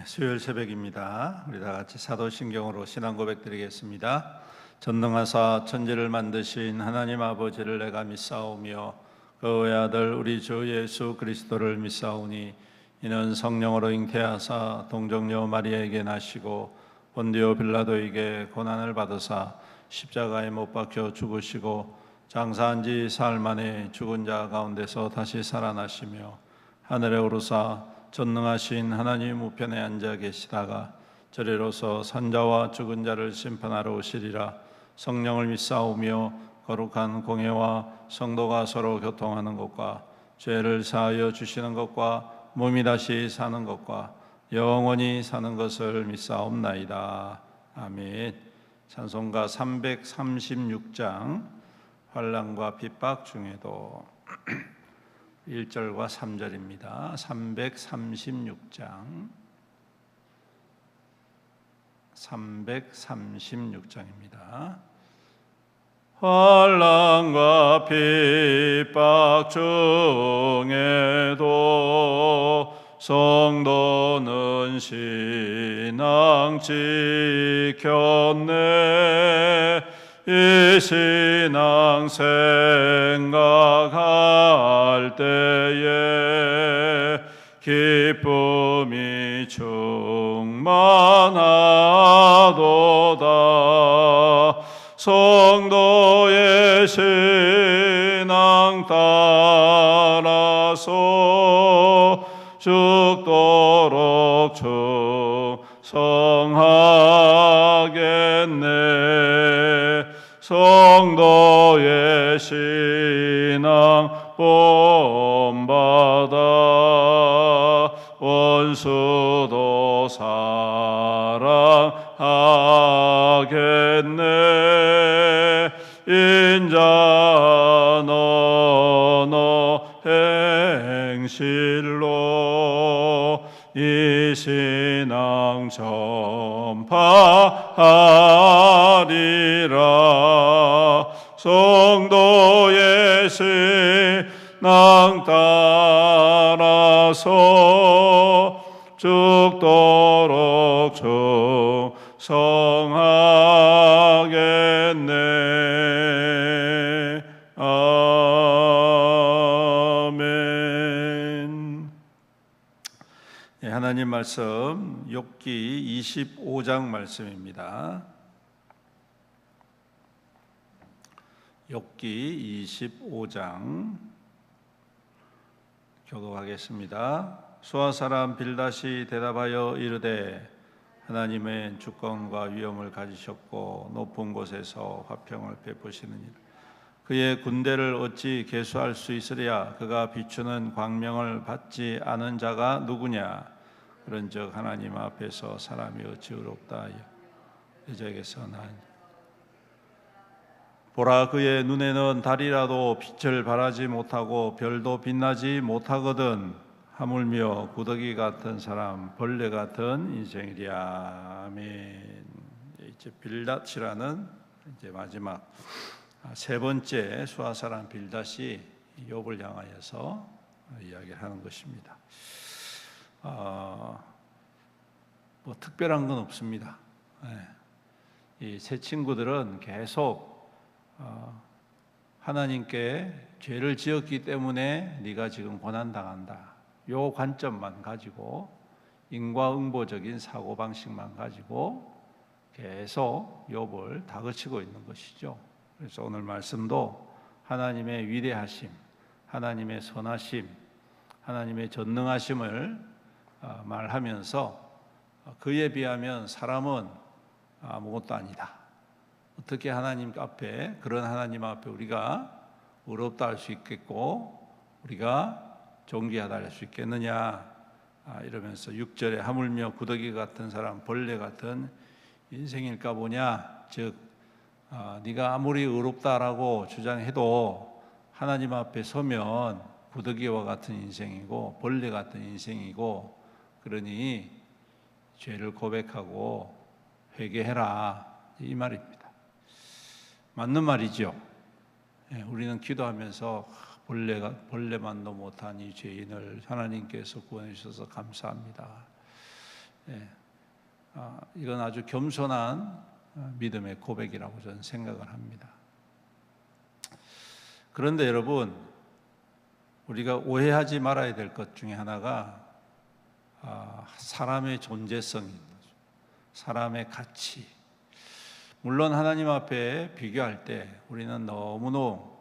수요일 새벽입니다. 우리 다 같이 사도신경으로 신앙 고백 드리겠습니다. 전능하사 천지를 만드신 하나님 아버지를 내가 믿사오며 그 외아들 우리 주 예수 그리스도를 믿사오니 이는 성령으로 잉태하사 동정녀 마리아에게 나시고 본디오 빌라도에게 고난을 받으사 십자가에 못 박혀 죽으시고 장사한 지 사흘 만에 죽은 자 가운데서 다시 살아나시며 하늘에 오르사 전능하신 하나님 우편에 앉아 계시다가 저리로서 산자와 죽은 자를 심판하러 오시리라. 성령을 믿사오며 거룩한 공회와 성도가 서로 교통하는 것과 죄를 사하여 주시는 것과 몸이 다시 사는 것과 영원히 사는 것을 믿사옵나이다. 아멘. 찬송가 336장 환난과 핍박 중에도 1절과 3절입니다. 336장 336장입니다. 환난과 핍박 중에도 성도는 신앙 지켰네. 이 신앙 생각할 때에 기쁨이 충만하도다. 성도의 신앙 따라서 죽도록 충성하겠네. 성도의 신앙 본받아 원수도 사랑하겠네. 인자 너너 행실로 이 신앙 전파하리라. 성도의 신앙 따라서 죽도록 충성하겠네. 아멘. 하나님 말씀 욥기 25장 말씀입니다. 욥기 25장 교독하겠습니다. 수아 사람 빌닷이 대답하여 이르되 하나님의 주권과 위엄을 가지셨고 높은 곳에서 화평을 베푸시느니라. 그의 군대를 어찌 계수할 수 있으랴. 그가 비추는 광명을 받지 않은 자가 누구냐. 그런즉 하나님 앞에서 사람이 어찌 의롭다 하여 여자에게서 나으니. 보라, 그의 눈에는 달이라도 빛을 발하지 못하고 별도 빛나지 못하거든. 하물며 구더기 같은 사람, 벌레 같은 인생이랴. 아멘. 이제 빌닷이라는 이제 마지막 세 번째 수아 사람 빌닷이 욥을 향하여서 이야기를 하는 것입니다. 뭐 특별한 건 없습니다. 이 세 친구들은 계속 하나님께 죄를 지었기 때문에 네가 지금 고난당한다. 요 관점만 가지고 인과응보적인 사고방식만 가지고 계속 욥을 다그치고 있는 것이죠. 그래서 오늘 말씀도 하나님의 위대하심, 하나님의 선하심, 하나님의 전능하심을 말하면서 그에 비하면 사람은 아무것도 아니다. 어떻게 하나님 앞에, 그런 하나님 앞에 우리가 의롭다 할 수 있겠고 우리가 존귀하다 할 수 있겠느냐 이러면서 6절에 하물며 구더기 같은 사람, 벌레 같은 인생일까 보냐. 즉 네가 아무리 의롭다라고 주장해도 하나님 앞에 서면 구더기와 같은 인생이고 벌레 같은 인생이고, 그러니 죄를 고백하고 회개해라, 이 말입니다. 맞는 말이죠. 우리는 기도하면서 벌레만도 못한 이 죄인을 하나님께서 구원해 주셔서 감사합니다. 예. 이건 아주 겸손한 믿음의 고백이라고 저는 생각을 합니다. 그런데 여러분, 우리가 오해하지 말아야 될 것 중에 하나가 사람의 존재성입니다. 사람의 가치. 물론 하나님 앞에 비교할 때 우리는 너무너무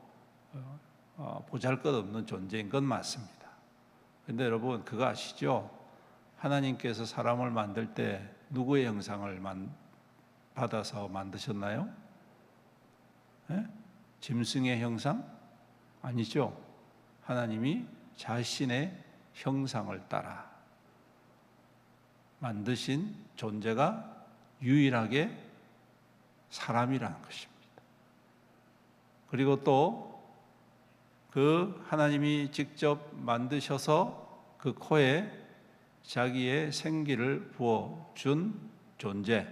보잘것없는 존재인 건 맞습니다. 그런데 여러분, 그거 아시죠? 하나님께서 사람을 만들 때 누구의 형상을 받아서 만드셨나요? 네? 짐승의 형상? 아니죠. 하나님이 자신의 형상을 따라 만드신 존재가 유일하게 사람이라는 것입니다. 그리고 또 그 하나님이 직접 만드셔서 그 코에 자기의 생기를 부어준 존재,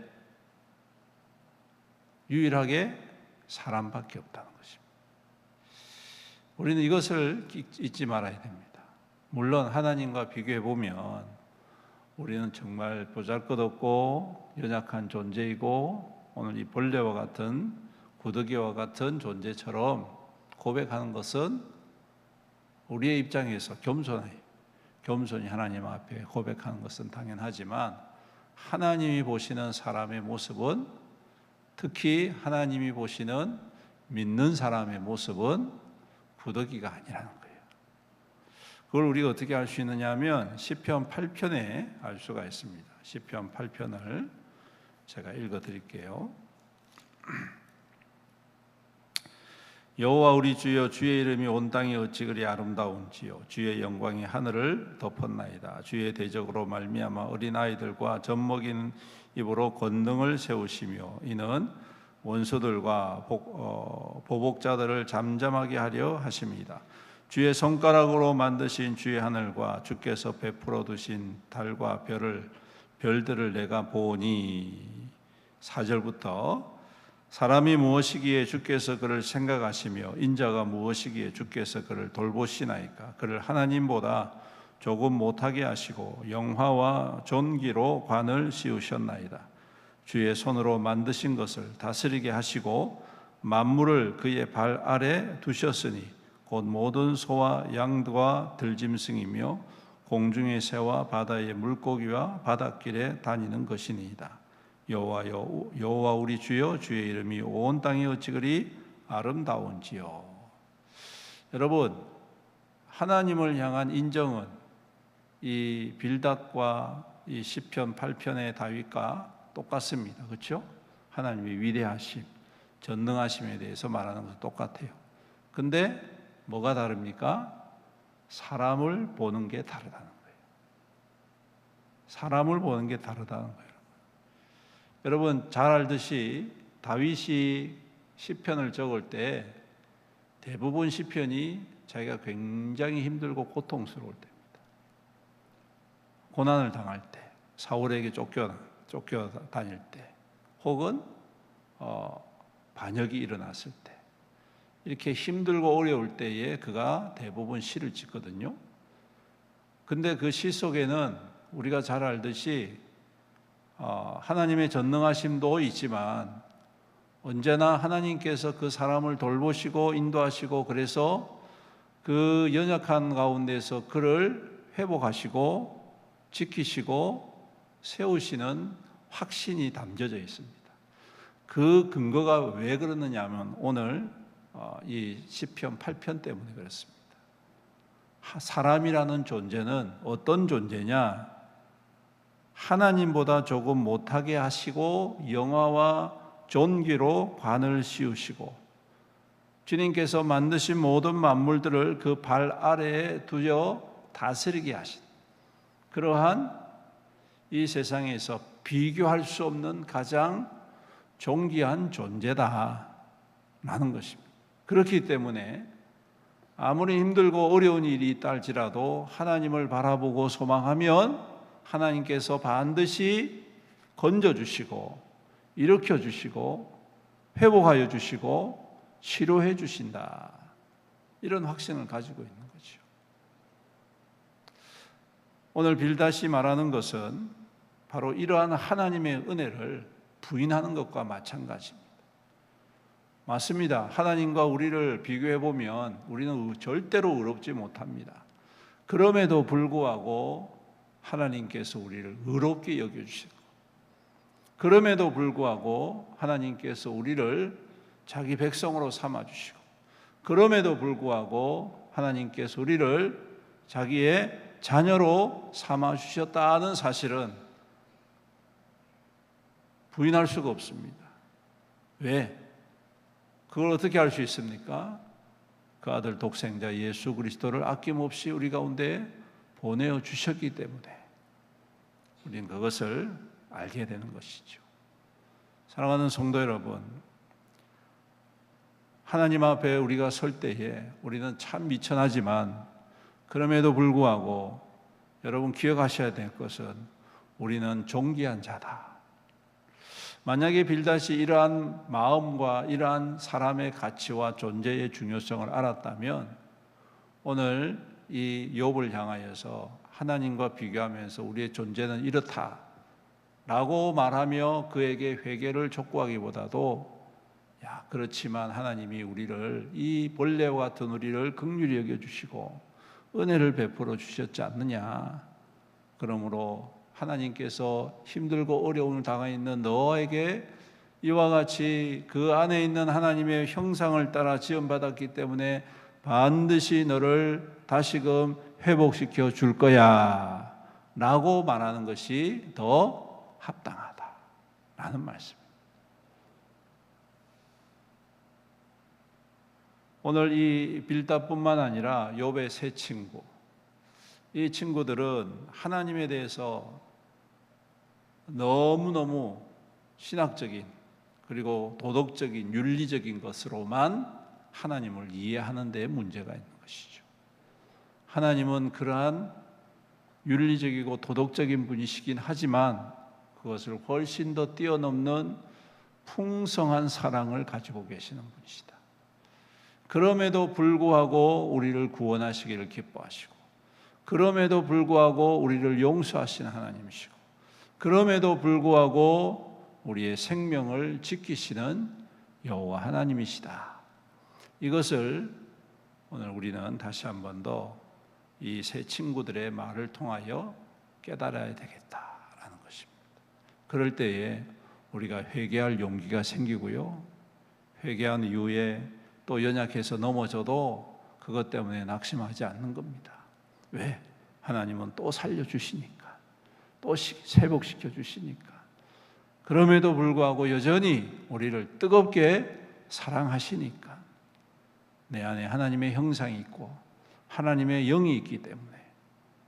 유일하게 사람밖에 없다는 것입니다. 우리는 이것을 잊지 말아야 됩니다. 물론 하나님과 비교해 보면 우리는 정말 보잘것없고 연약한 존재이고 오늘 이 벌레와 같은 구더기와 같은 존재처럼 고백하는 것은 우리의 입장에서 겸손히 하나님 앞에 고백하는 것은 당연하지만 하나님이 보시는 사람의 모습은, 특히 하나님이 보시는 믿는 사람의 모습은 구더기가 아니라는 거예요. 그걸 우리가 어떻게 알 수 있느냐 하면 시편 8편에 알 수가 있습니다. 시편 8편을 제가 읽어 드릴게요. 여호와 우리 주여, 주의 이름이 온 땅에 어찌 그리 아름다운지요. 주의 영광이 하늘을 덮었나이다. 주의 대적으로 말미암아 어린아이들과 젖먹인 입으로 권능을 세우시며 이는 원수들과 보복자들을 잠잠하게 하려 하십니다. 주의 손가락으로 만드신 주의 하늘과 주께서 베풀어 두신 달과 별들을 내가 보니. 4절부터 사람이 무엇이기에 주께서 그를 생각하시며 인자가 무엇이기에 주께서 그를 돌보시나이까. 그를 하나님보다 조금 못하게 하시고 영화와 존귀로 관을 씌우셨나이다. 주의 손으로 만드신 것을 다스리게 하시고 만물을 그의 발 아래 두셨으니 곧 모든 소와 양과 들짐승이며 공중의 새와 바다의 물고기와 바닷길에 다니는 것이니이다. 여호와 우리 주여, 주의 이름이 온 땅에 어찌 그리 아름다운지요. 여러분, 하나님을 향한 인정은 이 빌닷과 이 시편 8편의 다윗과 똑같습니다. 그렇죠? 하나님의 위대하심, 전능하심에 대해서 말하는 것은 똑같아요. 근데 뭐가 다릅니까? 사람을 보는 게 다르다는 거예요. 사람을 보는 게 다르다는 거예요. 여러분 잘 알듯이 다윗이 시편을 적을 때 대부분 시편이 자기가 굉장히 힘들고 고통스러울 때입니다. 고난을 당할 때, 사울에게 쫓겨 다닐 때, 혹은 반역이 일어났을 때, 이렇게 힘들고 어려울 때에 그가 대부분 시를 짓거든요. 근데 그 시 속에는 우리가 잘 알듯이 하나님의 전능하심도 있지만 언제나 하나님께서 그 사람을 돌보시고 인도하시고 그래서 그 연약한 가운데서 그를 회복하시고 지키시고 세우시는 확신이 담겨져 있습니다. 그 근거가 왜 그러느냐 하면 오늘 이 시편 8편 때문에 그렇습니다. 사람이라는 존재는 어떤 존재냐? 하나님보다 조금 못하게 하시고 영화와 존귀로 관을 씌우시고 주님께서 만드신 모든 만물들을 그 발 아래에 두어 다스리게 하신 그러한 이 세상에서 비교할 수 없는 가장 존귀한 존재다라는 것입니다. 그렇기 때문에 아무리 힘들고 어려운 일이 있다 할지라도 하나님을 바라보고 소망하면 하나님께서 반드시 건져주시고 일으켜주시고 회복하여 주시고 치료해 주신다. 이런 확신을 가지고 있는 거죠. 오늘 빌닷이 말하는 것은 바로 이러한 하나님의 은혜를 부인하는 것과 마찬가지입니다. 맞습니다. 하나님과 우리를 비교해 보면 우리는 절대로 의롭지 못합니다. 그럼에도 불구하고 하나님께서 우리를 의롭게 여겨주시고, 그럼에도 불구하고 하나님께서 우리를 자기 백성으로 삼아주시고, 그럼에도 불구하고 하나님께서 우리를 자기의 자녀로 삼아주셨다는 사실은 부인할 수가 없습니다. 왜? 그걸 어떻게 알 수 있습니까? 그 아들 독생자 예수 그리스도를 아낌없이 우리 가운데 보내어 주셨기 때문에 우리는 그것을 알게 되는 것이죠. 사랑하는 성도 여러분, 하나님 앞에 우리가 설 때에 우리는 참 미천하지만 그럼에도 불구하고 여러분 기억하셔야 될 것은 우리는 존귀한 자다. 만약에 빌닷이 이러한 마음과 이러한 사람의 가치와 존재의 중요성을 알았다면 오늘 이 욥을 향하여서 하나님과 비교하면서 우리의 존재는 이렇다 라고 말하며 그에게 회개를 촉구하기보다도 그렇지만 하나님이 우리를, 이 벌레와 같은 우리를 긍휼히 여겨주시고 은혜를 베풀어 주셨지 않느냐. 그러므로 하나님께서 힘들고 어려움을 당해 있는 너에게 이와 같이 그 안에 있는 하나님의 형상을 따라 지음받았기 때문에 반드시 너를 다시금 회복시켜 줄 거야 라고 말하는 것이 더 합당하다라는 말씀입니다. 오늘 이 빌닷뿐만 아니라 욥의 세 친구, 이 친구들은 하나님에 대해서 너무너무 신학적인 그리고 도덕적인 윤리적인 것으로만 하나님을 이해하는 데 문제가 있는 것이죠. 하나님은 그러한 윤리적이고 도덕적인 분이시긴 하지만 그것을 훨씬 더 뛰어넘는 풍성한 사랑을 가지고 계시는 분이시다. 그럼에도 불구하고 우리를 구원하시기를 기뻐하시고, 그럼에도 불구하고 우리를 용서하시는 하나님이시고, 그럼에도 불구하고 우리의 생명을 지키시는 여호와 하나님이시다. 이것을 오늘 우리는 다시 한 번 더 이 세 친구들의 말을 통하여 깨달아야 되겠다라는 것입니다. 그럴 때에 우리가 회개할 용기가 생기고요, 회개한 이후에 또 연약해서 넘어져도 그것 때문에 낙심하지 않는 겁니다. 왜? 하나님은 또 살려주시니까, 또 회복시켜 주시니까. 그럼에도 불구하고 여전히 우리를 뜨겁게 사랑하시니까, 내 안에 하나님의 형상이 있고 하나님의 영이 있기 때문에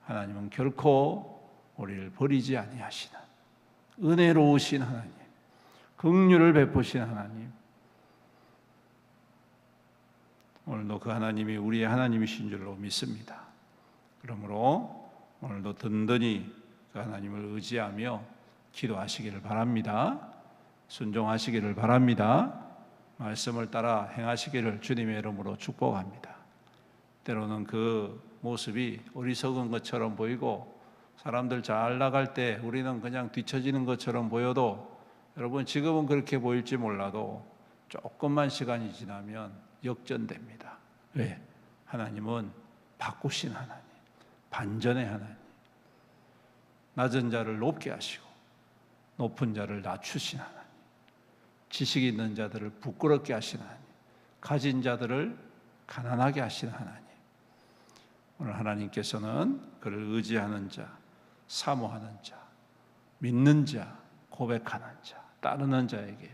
하나님은 결코 우리를 버리지 아니하시는 은혜로우신 하나님, 긍휼을 베푸신 하나님, 오늘도 그 하나님이 우리의 하나님이신 줄로 믿습니다. 그러므로 오늘도 든든히 그 하나님을 의지하며 기도하시기를 바랍니다. 순종하시기를 바랍니다. 말씀을 따라 행하시기를 주님의 이름으로 축복합니다. 때로는 그 모습이 어리석은 것처럼 보이고 사람들 잘 나갈 때 우리는 그냥 뒤처지는 것처럼 보여도, 여러분 지금은 그렇게 보일지 몰라도 조금만 시간이 지나면 역전됩니다. 왜? 하나님은 바꾸신 하나님, 반전의 하나님, 낮은 자를 높게 하시고 높은 자를 낮추신 하나님, 지식 있는 자들을 부끄럽게 하신 하나님, 가진 자들을 가난하게 하신 하나님. 오늘 하나님께서는 그를 의지하는 자, 사모하는 자, 믿는 자, 고백하는 자, 따르는 자에게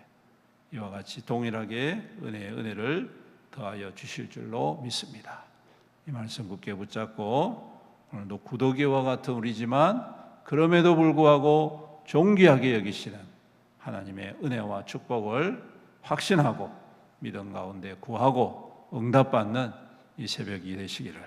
이와 같이 동일하게 은혜의 은혜를 더하여 주실 줄로 믿습니다. 이 말씀 굳게 붙잡고 오늘도 구더기와 같은 우리지만 그럼에도 불구하고 존귀하게 여기시는 하나님의 은혜와 축복을 확신하고 믿음 가운데 구하고 응답받는 이 새벽이 되시기를,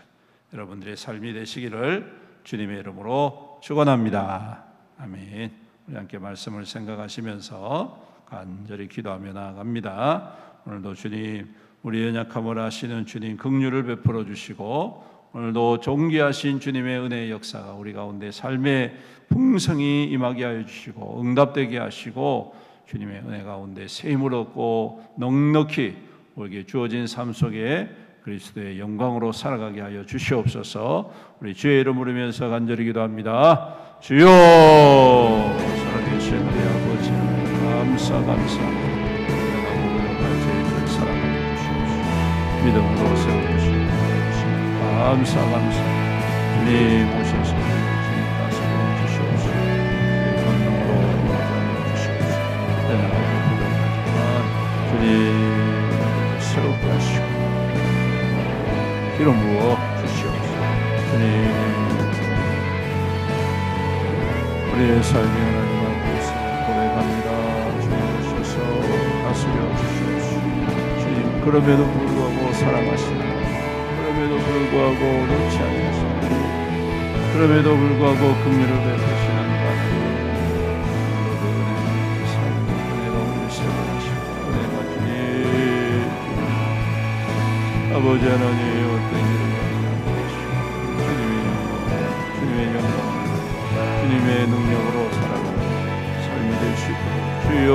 여러분들의 삶이 되시기를 주님의 이름으로 축원합니다. 아멘. 우리 함께 말씀을 생각하시면서 간절히 기도하며 나아갑니다. 오늘도 주님, 우리 연약함을 아시는 주님 긍휼을 베풀어 주시고 오늘도 존귀하신 주님의 은혜의 역사가 우리 가운데 삶의 풍성이 임하게 하여 주시고 응답되게 하시고 주님의 은혜 가운데 새 힘을 얻고 넉넉히 우리에게 주어진 삶 속에 그리스도의 영광으로 살아가게 하여 주시옵소서. 우리 주의 이름 부르면서 간절히 기도합니다. 주여, 살아계신 우리 아버지 감사합니다. 내가 고백할 죄를 사랑하여 주시옵소서. 믿음으로 세워주시옵소서. 감사 주님 오셔서 주님 다스려 주시옵소서. 권능으로 인도하여 주시옵소서. 내가 부족하지만 주님 새롭게 하시고 기름 부어 주시옵소서. 주님 우리의 삶이 하나님 앞에서 고백합니다. 주님 오셔서 다스려 주시옵소서. 주님 그럼에도 불구하고 사랑하시는 그럼에도 불구하고 놓지 않으시는 그럼에도 불구하고 긍휼을 베푸시는 하나님 은혜가 우리를 세워하시고 은혜가 주님 아버지 하나님 어떤 일을 주님의 영광 주님의 능력으로 살아가는 삶이 될 수 있도록 주여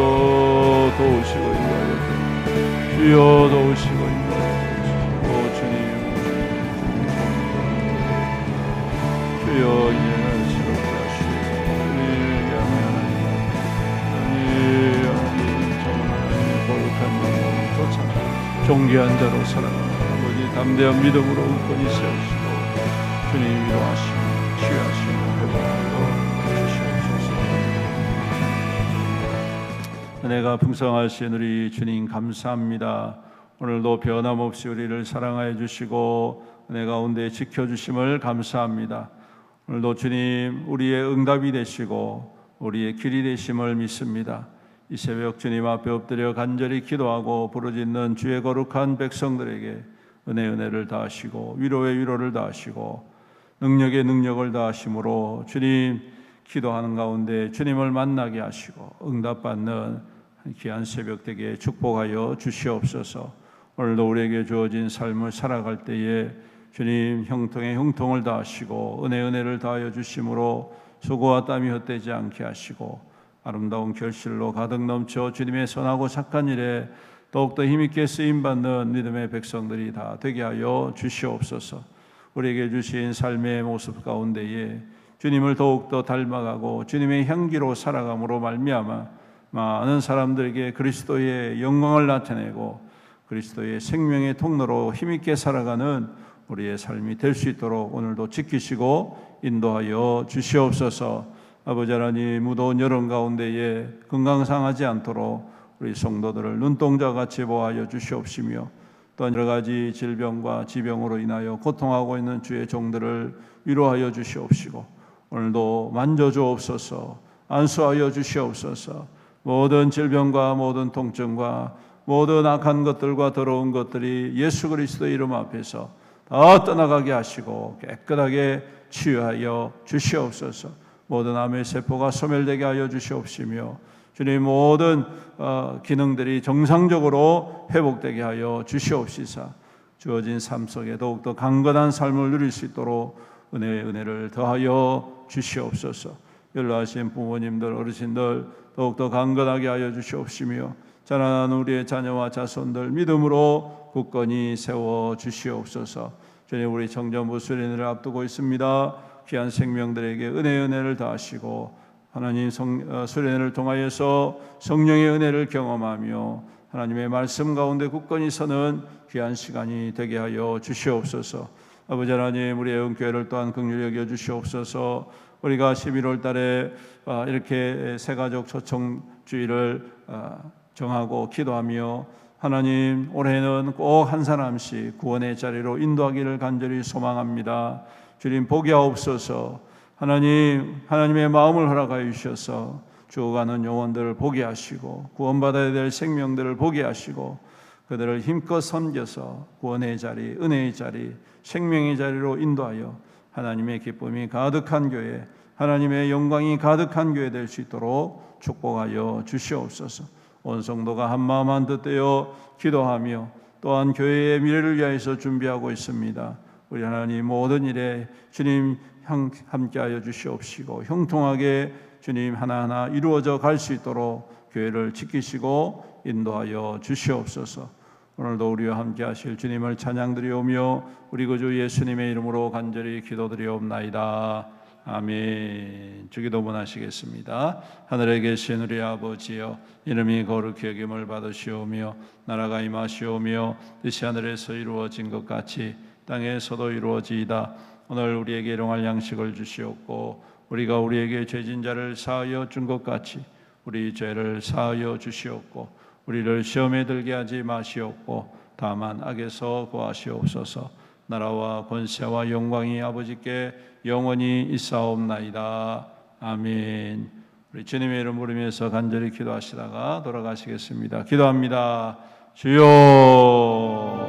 도우시고 인도하여 주여 도우시고 인도하여 주여 이제는 새롭게 하시고 우리에게 하나님 정말 하나님 거룩한 영광을 쫓아가 존귀한 자로 살아가는 아버지 담대한 믿음으로 굳건히 세우시고 주님 위로하시고 치유하시고 회복하여 주시옵소서. 은혜가 풍성하신 우리 주님 감사합니다. 오늘도 변함없이 우리를 사랑하여 주시고 은혜 가운데 지켜주심을 감사합니다. 오늘도 주님 우리의 응답이 되시고 우리의 길이 되심을 믿습니다. 이 새벽 주님 앞에 엎드려 간절히 기도하고 부르짖는 주의 거룩한 백성들에게 은혜를 다하시고 위로의 위로를 다하시고 능력의 능력을 다하심으로 주님 기도하는 가운데 주님을 만나게 하시고 응답받는 귀한 새벽 되게 축복하여 주시옵소서. 오늘도 우리에게 주어진 삶을 살아갈 때에 주님 형통에 형통을 다하시고 은혜를 다하여 주심으로 수고와 땀이 헛되지 않게 하시고 아름다운 결실로 가득 넘쳐 주님의 선하고 착한 일에 더욱더 힘있게 쓰임받는 믿음의 백성들이 다 되게 하여 주시옵소서. 우리에게 주신 삶의 모습 가운데에 주님을 더욱더 닮아가고 주님의 향기로 살아감으로 말미암아 많은 사람들에게 그리스도의 영광을 나타내고 그리스도의 생명의 통로로 힘있게 살아가는 우리의 삶이 될 수 있도록 오늘도 지키시고 인도하여 주시옵소서. 아버지 하나님 무더운 여름 가운데에 건강 상하지 않도록 우리 성도들을 눈동자같이 보호하여 주시옵시며 또한 여러 가지 질병과 지병으로 인하여 고통하고 있는 주의 종들을 위로하여 주시옵시고 오늘도 만져주옵소서. 안수하여 주시옵소서. 모든 질병과 모든 통증과 모든 악한 것들과 더러운 것들이 예수 그리스도의 이름 앞에서 다 떠나가게 하시고 깨끗하게 치유하여 주시옵소서. 모든 암의 세포가 소멸되게 하여 주시옵시며 주님 모든 기능들이 정상적으로 회복되게 하여 주시옵시사 주어진 삶 속에 더욱더 강건한 삶을 누릴 수 있도록 은혜를 더하여 주시옵소서. 연로하신 부모님들 어르신들 더욱더 강건하게 하여 주시옵시며 자라나는 우리의 자녀와 자손들 믿음으로 굳건히 세워 주시옵소서. 주님 우리 청년부 수련회를 앞두고 있습니다. 귀한 생명들에게 은혜를 다하시고 하나님 수련회를 통하여서 성령의 은혜를 경험하며 하나님의 말씀 가운데 굳건히 서는 귀한 시간이 되게 하여 주시옵소서. 아버지 하나님 우리의 영교회를 또한 긍휼히 여겨 주시옵소서. 우리가 11월 달에 이렇게 새가족 초청주의를 정하고 기도하며 하나님 올해는 꼭 한 사람씩 구원의 자리로 인도하기를 간절히 소망합니다. 주님 보게 하옵소서. 하나님의 마음을 허락하여 주셔서 죽어가는 영혼들을 보게 하시고 구원받아야 될 생명들을 보게 하시고 그들을 힘껏 섬겨서 구원의 자리, 은혜의 자리, 생명의 자리로 인도하여 하나님의 기쁨이 가득한 교회, 하나님의 영광이 가득한 교회 될 수 있도록 축복하여 주시옵소서. 온 성도가 한마음 한뜻 되어 기도하며 또한 교회의 미래를 위하여서 준비하고 있습니다. 우리 하나님 모든 일에 주님 함께하여 주시옵시고 형통하게 주님 하나하나 이루어져 갈 수 있도록 교회를 지키시고 인도하여 주시옵소서. 오늘도 우리와 함께 하실 주님을 찬양드리오며 우리 구주 예수님의 이름으로 간절히 기도드리옵나이다. 아멘. 주기도문 하시겠습니다. 하늘에 계신 우리 아버지여, 이름이 거룩히 여김을 받으시오며 나라가 임하시오며 뜻이 하늘에서 이루어진 것 같이 땅에서도 이루어지이다. 오늘 우리에게 일용할 양식을 주시옵고 우리가 우리에게 죄진 자를 사하여 준 것 같이 우리 죄를 사하여 주시옵고 우리를 시험에 들게 하지 마시옵고 다만 악에서 구하시옵소서. 나라와 권세와 영광이 아버지께 영원히 있사옵나이다. 아멘. 우리 주님의 이름 부르면서 간절히 기도하시다가 돌아가시겠습니다. 기도합니다. 주여